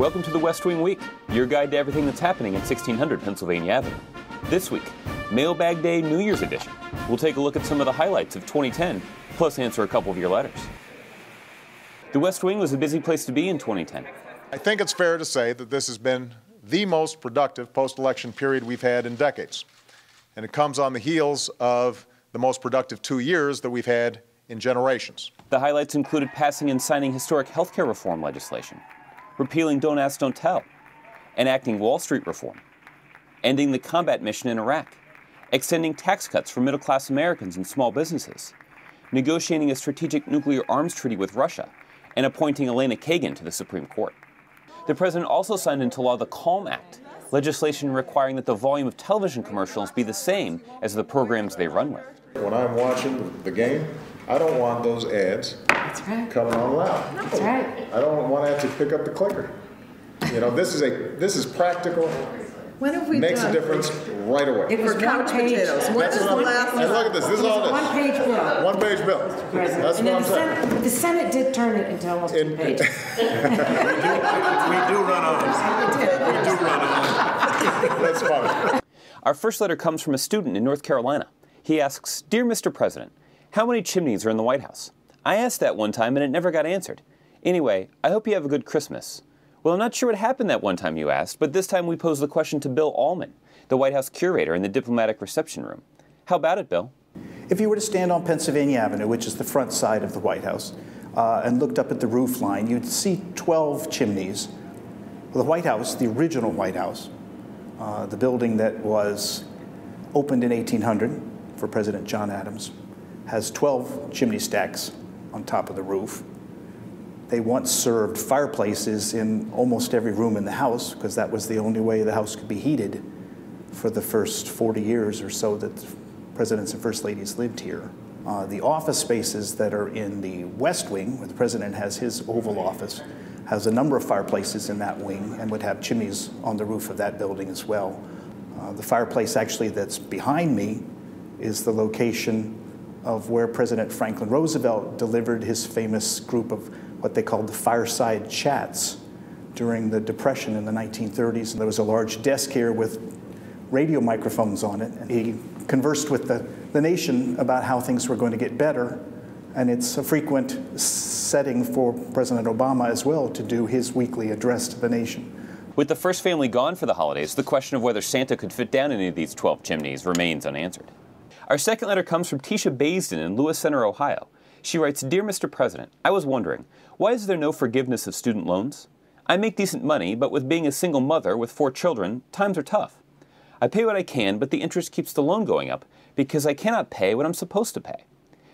Welcome to the West Wing Week, your guide to everything that's happening in 1600 Pennsylvania Avenue. This week, Mailbag Day New Year's Edition. We'll take a look at some of the highlights of 2010, plus answer a couple of your letters. The West Wing was a busy place to be in 2010. I think it's fair to say that this has been the most productive post-election period we've had in decades. And it comes on the heels of the most productive 2 years that we've had in generations. The highlights included passing and signing historic healthcare reform legislation, repealing Don't Ask, Don't Tell, enacting Wall Street reform, ending the combat mission in Iraq, extending tax cuts for middle-class Americans and small businesses, negotiating a strategic nuclear arms treaty with Russia, and appointing Elena Kagan to the Supreme Court. The president also signed into law the CALM Act, legislation requiring that the volume of television commercials be the same as the programs they run with. When I'm watching the game, I don't want those ads coming on loud. That's right. I don't want to have to pick up the clicker. You know, this is practical. When have we makes done? a difference right away. It was couch potatoes. What is the last one? And look at this. This is all this. One-page bill. One-page bill. That's what I'm saying. The Senate did turn it into almost 2 pages. We do run on. That's funny. Our first letter comes from a student in North Carolina. He asks, "Dear Mr. President, how many chimneys are in the White House? I asked that one time and it never got answered. Anyway, I hope you have a good Christmas." Well, I'm not sure what happened that one time you asked, but this time we posed the question to Bill Allman, the White House curator in the diplomatic reception room. How about it, Bill? If you were to stand on Pennsylvania Avenue, which is the front side of the White House, and looked up at the roof line, you'd see 12 chimneys. The White House, the original White House, the building that was opened in 1800 for President John Adams, has 12 chimney stacks on top of the roof. They once served fireplaces in almost every room in the house because that was the only way the house could be heated for the first 40 years or so that presidents and first ladies lived here. The office spaces that are in the West Wing, where the president has his Oval Office, has a number of fireplaces in that wing and would have chimneys on the roof of that building as well. The fireplace actually that's behind me is the location of where President Franklin Roosevelt delivered his famous group of what they called the fireside chats during the Depression in the 1930s. And there was a large desk here with radio microphones on it. And he conversed with the nation about how things were going to get better. And it's a frequent setting for President Obama as well to do his weekly address to the nation. With the first family gone for the holidays, the question of whether Santa could fit down any of these 12 chimneys remains unanswered. Our second letter comes from Tisha Baisden in Lewis Center, Ohio. She writes, "Dear Mr. President, I was wondering, why is there no forgiveness of student loans? I make decent money, but with being a single mother with 4 children, times are tough. I pay what I can, but the interest keeps the loan going up because I cannot pay what I'm supposed to pay."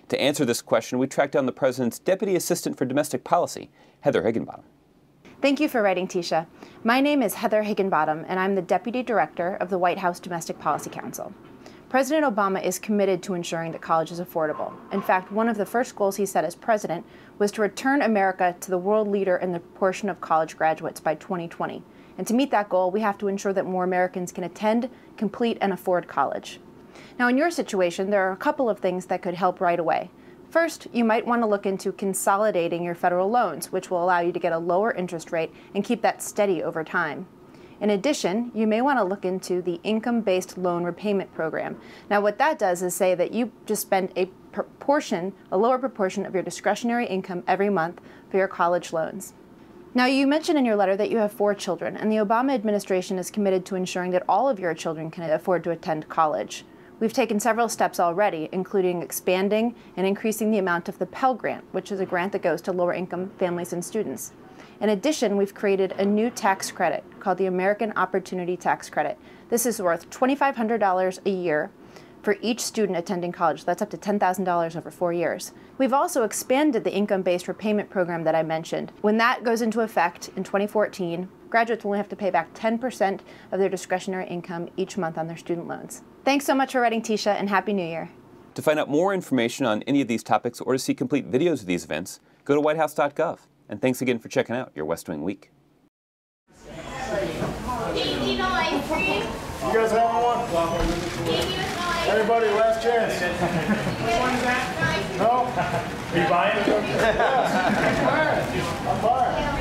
To answer this question, we tracked down the President's Deputy Assistant for Domestic Policy, Heather Higginbottom. Thank you for writing, Tisha. My name is Heather Higginbottom, and I'm the Deputy Director of the White House Domestic Policy Council. President Obama is committed to ensuring that college is affordable. In fact, one of the first goals he set as president was to return America to the world leader in the proportion of college graduates by 2020. And to meet that goal, we have to ensure that more Americans can attend, complete, and afford college. Now, in your situation, there are a couple of things that could help right away. First, you might want to look into consolidating your federal loans, which will allow you to get a lower interest rate and keep that steady over time. In addition, you may want to look into the income-based loan repayment program. Now, what that does is say that you just spend a lower proportion of your discretionary income every month for your college loans. Now, you mentioned in your letter that you have 4 children, and the Obama administration is committed to ensuring that all of your children can afford to attend college. We've taken several steps already, including expanding and increasing the amount of the Pell Grant, which is a grant that goes to lower-income families and students. In addition, we've created a new tax credit called the American Opportunity Tax Credit. This is worth $2,500 a year for each student attending college. That's up to $10,000 over 4 years. We've also expanded the income-based repayment program that I mentioned. When that goes into effect in 2014, graduates will only have to pay back 10% of their discretionary income each month on their student loans. Thanks so much for writing, Tisha, and Happy New Year. To find out more information on any of these topics or to see complete videos of these events, go to whitehouse.gov. And thanks again for checking out your West Wing Week. You guys having one? Everybody, last chance. Which one is that? No? Are you buying? Yeah. I'm buying.